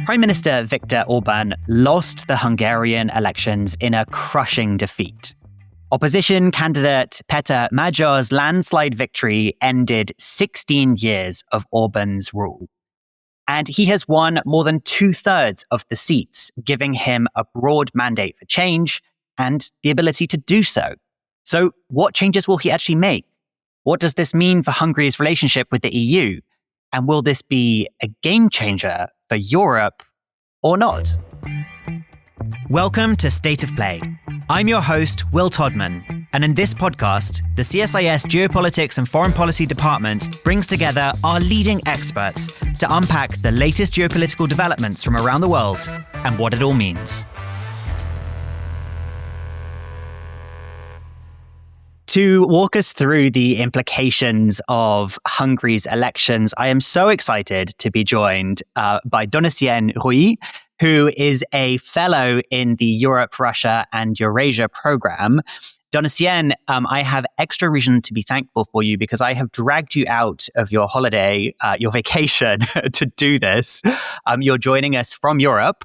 Prime Minister Viktor Orban lost the Hungarian elections in a crushing defeat. Opposition candidate Peter Magyar's landslide victory ended 16 years of Orban's rule. And he has won more than 2/3 of the seats, giving him a broad mandate for change and the ability to do so. So what changes will he actually make? What does this mean for Hungary's relationship with the EU? And will this be a game changer for Europe or not? Welcome to State of Play. I'm your host, Will Todman, and in this podcast, the CSIS Geopolitics and Foreign Policy Department brings together our leading experts to unpack the latest geopolitical developments from around the world and what it all means. To walk us through the implications of Hungary's elections, I am so excited to be joined by Donatien Rui, who is a fellow in the Europe, Russia, and Eurasia program. Donatien, I have extra reason to be thankful for you because I have dragged you out of your holiday, your vacation, to do this. You're joining us from Europe.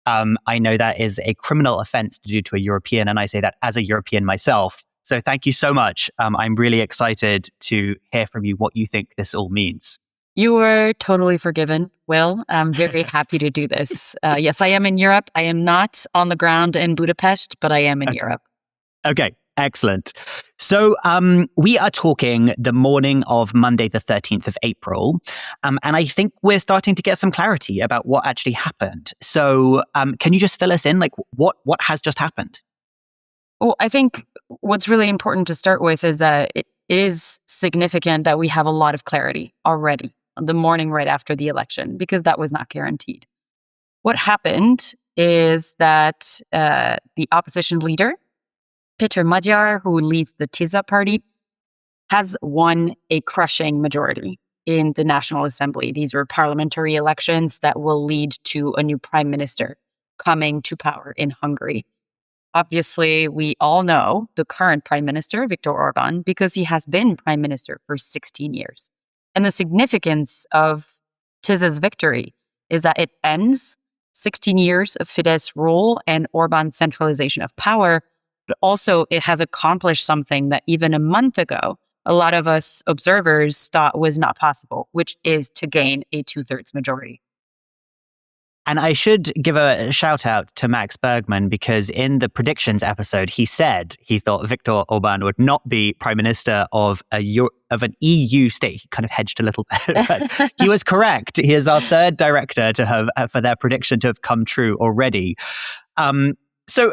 I know that is a criminal offense to do to a European, and I say that as a European myself. So thank you so much. I'm really excited to hear from you what you think this all means. You were totally forgiven, Will. I'm very happy to do this. Yes, I am in Europe. I am not on the ground in Budapest, but I am in Europe. Okay, excellent. So we are talking the morning of Monday, the 13th of April. And I think we're starting to get some clarity about what actually happened. So can you just fill us in? Like what has just happened? Well, I think what's really important to start with is that it is significant that we have a lot of clarity already on the morning right after the election, because that was not guaranteed. What happened is that the opposition leader, Peter Magyar, who leads the TISA party, has won a crushing majority in the National Assembly. These were parliamentary elections that will lead to a new prime minister coming to power in Hungary. Obviously, we all know the current prime minister, Viktor Orban, because he has been prime minister for 16 years. And the significance of TISA's victory is that it ends 16 years of Fidesz rule and Orban's centralization of power, but also it has accomplished something that even a month ago, a lot of us observers thought was not possible, which is to gain a 2/3 majority. And I should give a shout out to Max Bergman, because in the predictions episode, he said he thought Viktor Orban would not be prime minister of an EU state. He kind of hedged a little bit, but he was correct. He is our third director to have for their prediction to have come true already. So,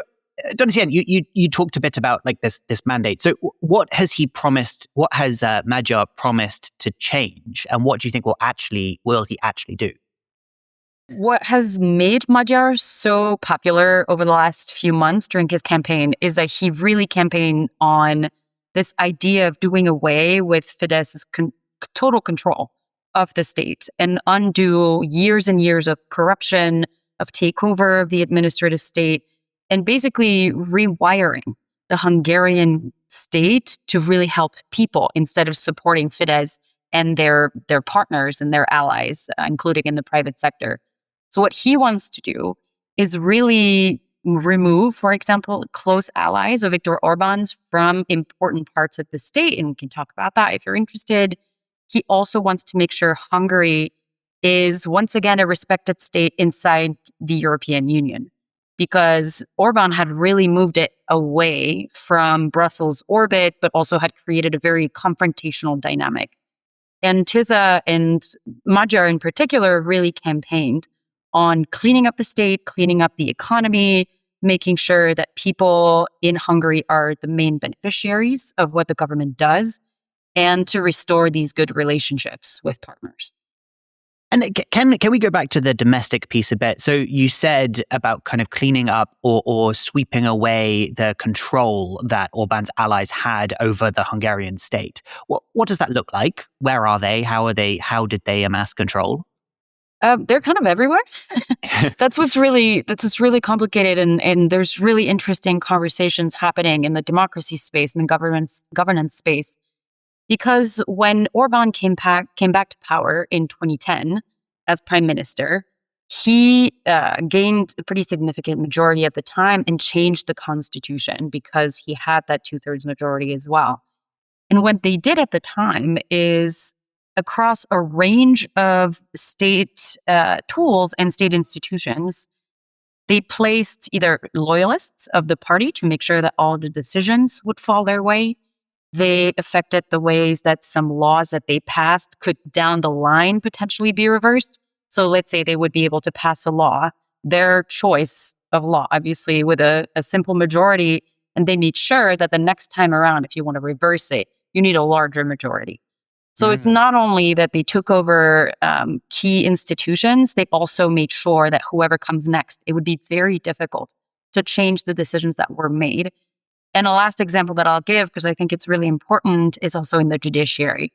Donatien, you talked a bit about like this mandate. So, what has he promised? What has Magyar promised to change, and what do you think will he actually do? What has made Magyar so popular over the last few months during his campaign is that he really campaigned on this idea of doing away with Fidesz's total control of the state and undo years and years of corruption, of takeover of the administrative state, and basically rewiring the Hungarian state to really help people instead of supporting Fidesz and their partners and their allies, including in the private sector. So what he wants to do is really remove, for example, close allies of Viktor Orban's from important parts of the state. And we can talk about that if you're interested. He also wants to make sure Hungary is once again a respected state inside the European Union, because Orban had really moved it away from Brussels' orbit, but also had created a very confrontational dynamic. And TISA and Magyar in particular really campaigned on cleaning up the state, cleaning up the economy, making sure that people in Hungary are the main beneficiaries of what the government does, and to restore these good relationships with partners. And can we go back to the domestic piece a bit? So you said about kind of cleaning up or sweeping away the control that Orban's allies had over the Hungarian state. What does that look like? Where are they? How did they amass control? They're kind of everywhere. That's what's really complicated, and there's really interesting conversations happening in the democracy space and the governance space. Because when Orban came back to power in 2010 as prime minister, he gained a pretty significant majority at the time and changed the constitution because he had that 2/3 majority as well. And what they did at the time is across a range of state tools and state institutions, they placed either loyalists of the party to make sure that all the decisions would fall their way. They affected the ways that some laws that they passed could down the line potentially be reversed. So let's say they would be able to pass a law, their choice of law, obviously with a simple majority, and they made sure that the next time around, if you want to reverse it, you need a larger majority. So it's not only that they took over key institutions, they also made sure that whoever comes next, it would be very difficult to change the decisions that were made. And the last example that I'll give, because I think it's really important, is also in the judiciary.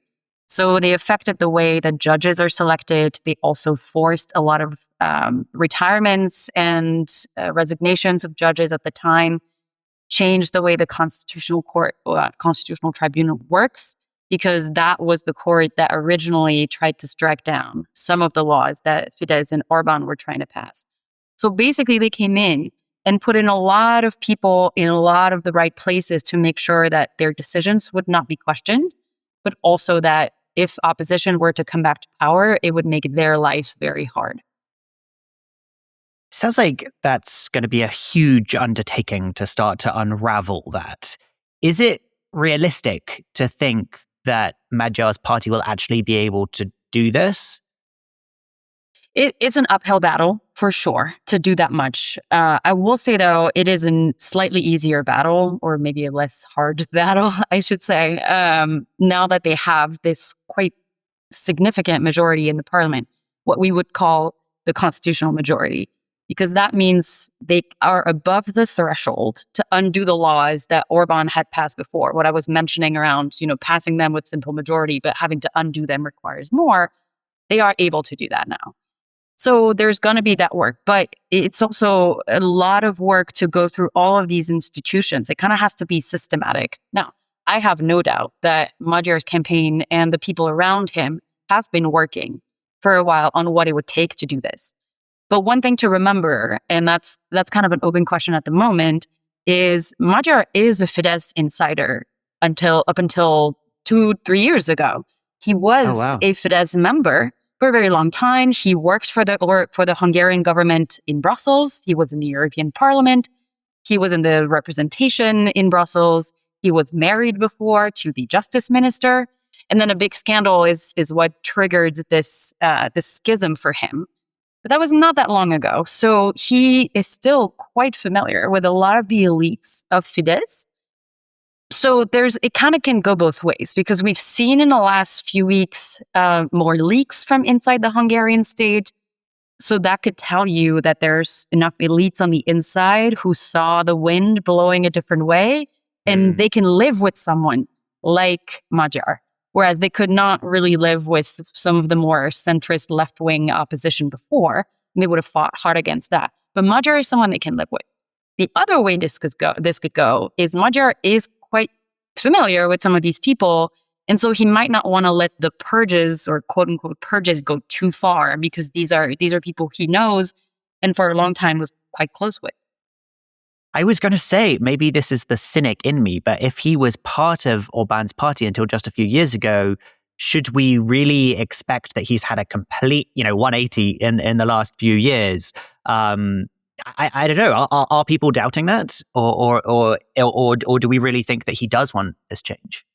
So they affected the way that judges are selected. They also forced a lot of retirements and resignations of judges at the time, changed the way the Constitutional Court, Constitutional Tribunal works, because that was the court that originally tried to strike down some of the laws that Fidesz and Orban were trying to pass. So basically, they came in and put in a lot of people in a lot of the right places to make sure that their decisions would not be questioned, but also that if opposition were to come back to power, it would make their lives very hard. Sounds like that's going to be a huge undertaking to start to unravel that. Is it realistic to think that Magyar's party will actually be able to do this? It's an uphill battle for sure to do that much. I will say, though, it is a slightly easier battle, or maybe a less hard battle, I should say, now that they have this quite significant majority in the parliament, what we would call the constitutional majority, because that means they are above the threshold to undo the laws that Orban had passed before. What I was mentioning around, passing them with simple majority, but having to undo them requires more. They are able to do that now. So there's going to be that work, but it's also a lot of work to go through all of these institutions. It kind of has to be systematic. Now, I have no doubt that Magyar's campaign and the people around him have been working for a while on what it would take to do this. But one thing to remember, and that's kind of an open question at the moment, is Magyar is a Fidesz insider up until 2-3 years ago. He was a Fidesz member for a very long time. He worked for the Hungarian government in Brussels. He was in the European Parliament. He was in the representation in Brussels. He was married before to the justice minister. And then a big scandal is what triggered this schism for him. But that was not that long ago. So he is still quite familiar with a lot of the elites of Fidesz. So it kind of can go both ways, because we've seen in the last few weeks more leaks from inside the Hungarian state. So that could tell you that there's enough elites on the inside who saw the wind blowing a different way, and they can live with someone like Magyar, whereas they could not really live with some of the more centrist left-wing opposition before. And they would have fought hard against that. But Magyar is someone they can live with. The other way this could go is Magyar is quite familiar with some of these people. And so he might not want to let the purges, or quote unquote purges, go too far, because these are people he knows and for a long time was quite close with. I was going to say, maybe this is the cynic in me, but if he was part of Orban's party until just a few years ago, should we really expect that he's had a complete, 180 in the last few years? I don't know. Are people doubting that, or do we really think that he does want this change?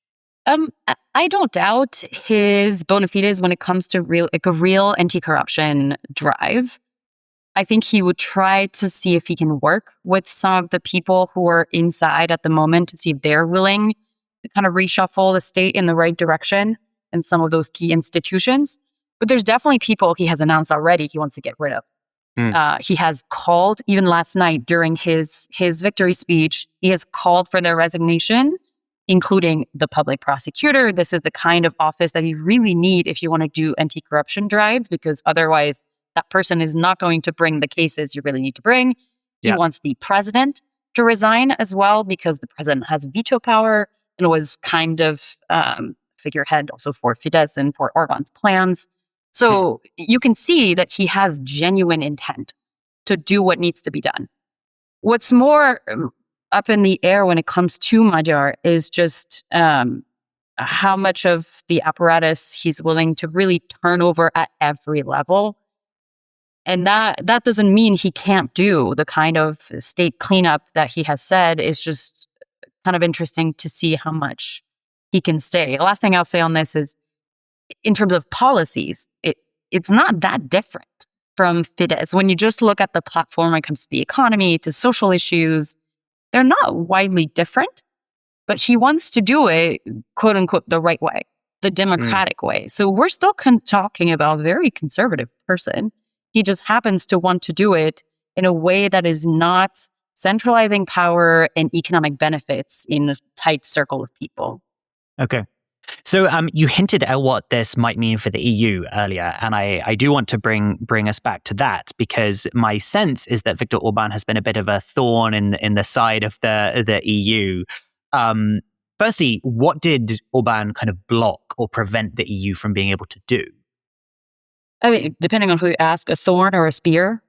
I don't doubt his bona fides when it comes to a real anti-corruption drive. I think he would try to see if he can work with some of the people who are inside at the moment to see if they're willing to kind of reshuffle the state in the right direction and some of those key institutions. But there's definitely people he has announced already he wants to get rid of. He has called, even last night during his victory speech, he has called for their resignation, including the public prosecutor. This is the kind of office that you really need if you want to do anti-corruption drives, because otherwise that person is not going to bring the cases you really need to bring. He wants the president to resign as well, because the president has veto power and was kind of figurehead also for Fidesz and for Orban's plans. So you can see that he has genuine intent to do what needs to be done. What's more up in the air when it comes to Magyar is just how much of the apparatus he's willing to really turn over at every level. And that doesn't mean he can't do the kind of state cleanup that he has said. Is just kind of interesting to see how much he can stay. The last thing I'll say on this is, in terms of policies, it's not that different from Fidesz. When you just look at the platform when it comes to the economy, to social issues, they're not widely different, but he wants to do it, quote unquote, the right way, the democratic way. So we're still talking about a very conservative person. He just happens to want to do it in a way that is not centralizing power and economic benefits in a tight circle of people. Okay. So you hinted at what this might mean for the EU earlier, and I do want to bring us back to that, because my sense is that Viktor Orban has been a bit of a thorn in the side of the EU. Firstly, what did Orban kind of block or prevent the EU from being able to do? I mean, depending on who you ask, a thorn or a spear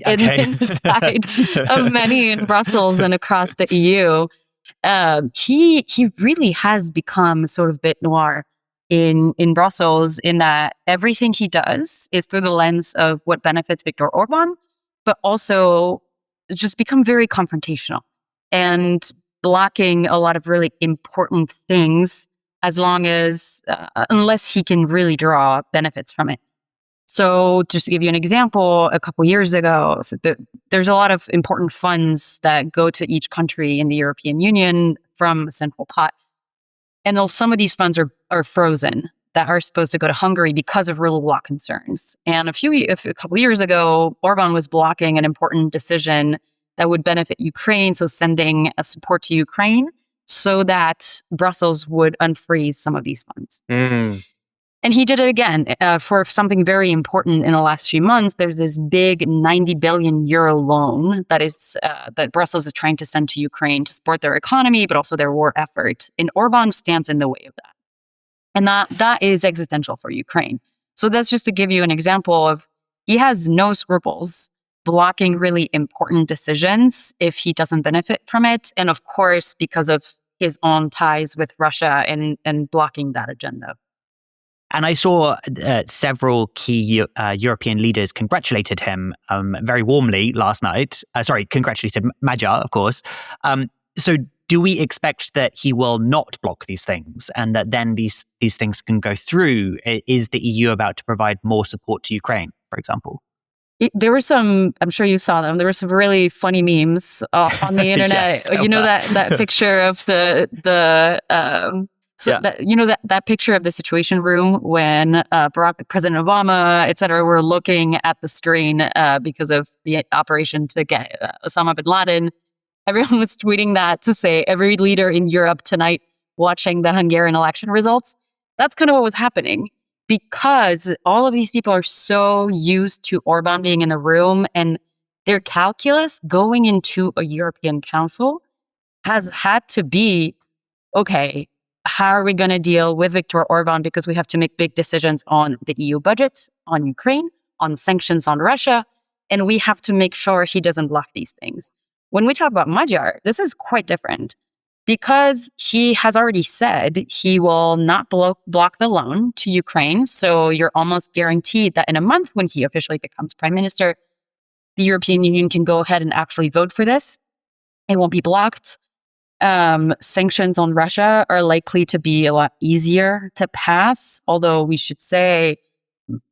in the side of many in Brussels and across the EU. He really has become sort of bit noir in Brussels, in that everything he does is through the lens of what benefits Viktor Orban, but also just become very confrontational and blocking a lot of really important things, as long as unless he can really draw benefits from it. So just to give you an example, a couple years ago, there's a lot of important funds that go to each country in the European Union from a central pot. And some of these funds are frozen, that are supposed to go to Hungary because of rule of law concerns. And a couple years ago, Orban was blocking an important decision that would benefit Ukraine, so sending a support to Ukraine so that Brussels would unfreeze some of these funds. And he did it again for something very important in the last few months. There's this big 90 billion euro loan that Brussels is trying to send to Ukraine to support their economy, but also their war effort. And Orban stands in the way of that. And that is existential for Ukraine. So that's just to give you an example of, he has no scruples blocking really important decisions if he doesn't benefit from it. And of course, because of his own ties with Russia and blocking that agenda. And I saw several key European leaders congratulated him very warmly last night. Congratulated Magyar, of course. So do we expect that he will not block these things, and that then these things can go through? Is the EU about to provide more support to Ukraine, for example? There were some, I'm sure you saw them, there were some really funny memes on the internet. Yes, you know, that picture of that picture of the Situation Room when President Obama, et cetera, were looking at the screen because of the operation to get Osama bin Laden. Everyone was tweeting that to say every leader in Europe tonight watching the Hungarian election results. That's kind of what was happening, because all of these people are so used to Orban being in the room, and their calculus going into a European Council has had to be, okay, how are we going to deal with Viktor Orban? Because we have to make big decisions on the EU budget, on Ukraine, on sanctions on Russia, and we have to make sure he doesn't block these things. When we talk about Magyar, this is quite different, because he has already said he will not block the loan to Ukraine. So you're almost guaranteed that in a month, when he officially becomes prime minister, the European Union can go ahead and actually vote for this. It won't be blocked. Sanctions on Russia are likely to be a lot easier to pass, although we should say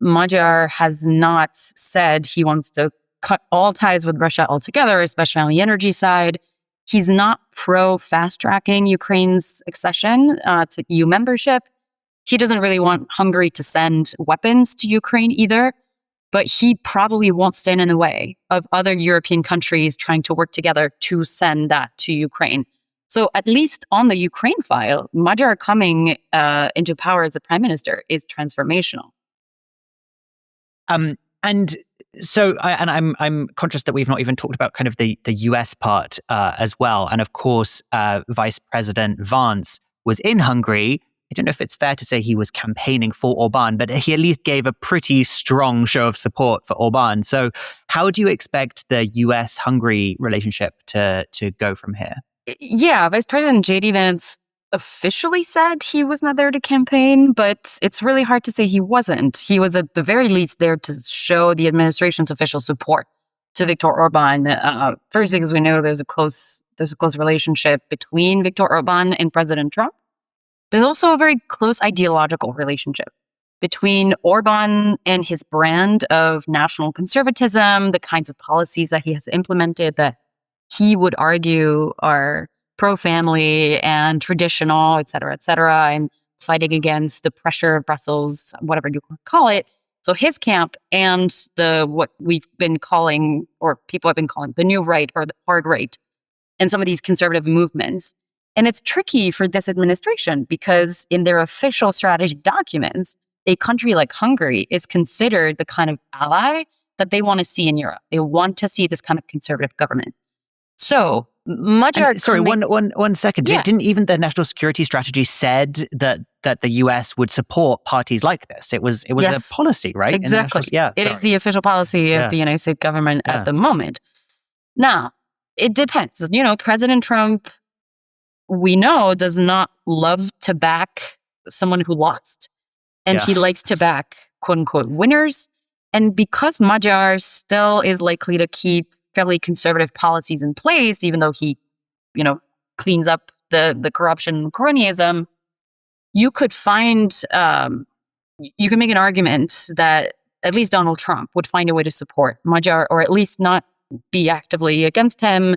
Magyar has not said he wants to cut all ties with Russia altogether, especially on the energy side. He's not pro-fast-tracking Ukraine's accession to EU membership. He doesn't really want Hungary to send weapons to Ukraine either, but he probably won't stand in the way of other European countries trying to work together to send that to Ukraine. So at least on the Ukraine file, Magyar coming into power as a prime minister is transformational. And so, I'm conscious that we've not even talked about kind of the US part as well. And of course, Vice President Vance was in Hungary I don't know if it's fair to say he was campaigning for Orban, but he at least gave a pretty strong show of support for Orban. So how do you expect the US-Hungary relationship to go from here? Yeah, Vice President J.D. Vance officially said he was not there to campaign, but it's really hard to say he wasn't. He was at the very least there to show the administration's official support to Viktor Orban. First, because we know there's a close relationship between Viktor Orban and President Trump. There's also a very close ideological relationship between Orban and his brand of national conservatism, the kinds of policies that he has implemented that he would argue are pro-family and traditional, et cetera, and fighting against the pressure of Brussels, whatever you call it. So his camp and what we've been calling, or people have been calling, the new right or the hard right, and some of these conservative movements. And it's tricky for this administration because in their official strategic documents, a country like Hungary is considered the kind of ally that they want to see in Europe. They want to see this kind of conservative government. So one second. Yeah. Didn't even the national security strategy said that the US would support parties like this? It was Yes, a policy, right? Exactly. It is the official policy of the United States government at the moment. Now, it depends. President Trump, we know, does not love to back someone who lost. And he likes to back, quote unquote, winners. And because Magyar still is likely to keep fairly conservative policies in place, even though he, cleans up the corruption and cronyism, you could you can make an argument that at least Donald Trump would find a way to support Magyar, or at least not be actively against him.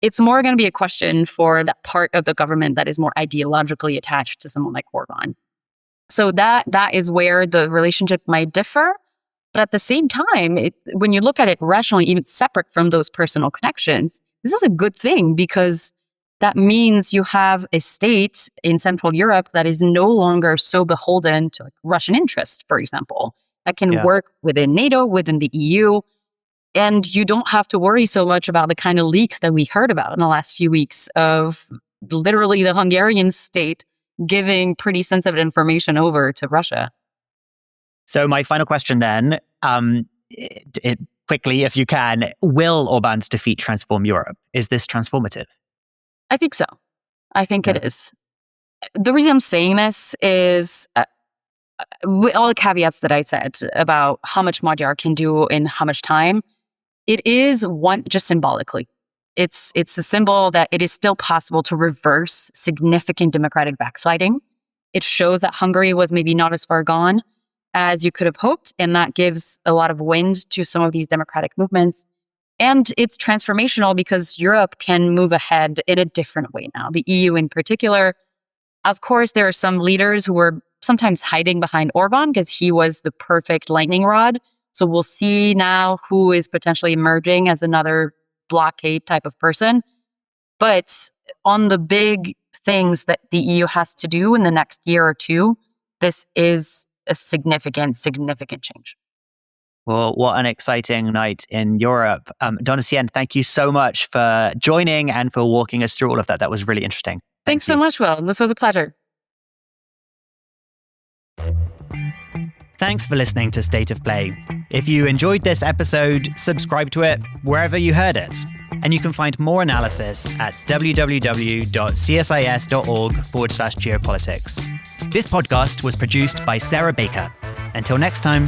It's more going to be a question for that part of the government that is more ideologically attached to someone like Orban. So that is where the relationship might differ. But at the same time, when you look at it rationally, even separate from those personal connections, this is a good thing because that means you have a state in Central Europe that is no longer so beholden to Russian interests, for example, that can work within NATO, within the EU. And you don't have to worry so much about the kind of leaks that we heard about in the last few weeks of literally the Hungarian state giving pretty sensitive information over to Russia. So my final question then, quickly, if you can, will Orban's defeat transform Europe? Is this transformative? I think so. I think it is. The reason I'm saying this is with all the caveats that I said about how much Magyar can do in how much time, it is just symbolically. It's a symbol that it is still possible to reverse significant democratic backsliding. It shows that Hungary was maybe not as far gone as you could have hoped, and that gives a lot of wind to some of these democratic movements. And it's transformational because Europe can move ahead in a different way now, the EU in particular. Of course, there are some leaders who are sometimes hiding behind Orban because he was the perfect lightning rod. So we'll see now who is potentially emerging as another blockade type of person. But on the big things that the EU has to do in the next year or two, this is a significant change. Well, what an exciting night in Europe. Donatien, thank you so much for joining and for walking us through all of that. That was really interesting. Thanks so much, Will. This was a pleasure. Thanks for listening to State of Play. If you enjoyed this episode, subscribe to it wherever you heard it. And you can find more analysis at www.csis.org/geopolitics. This podcast was produced by Sarah Baker. Until next time.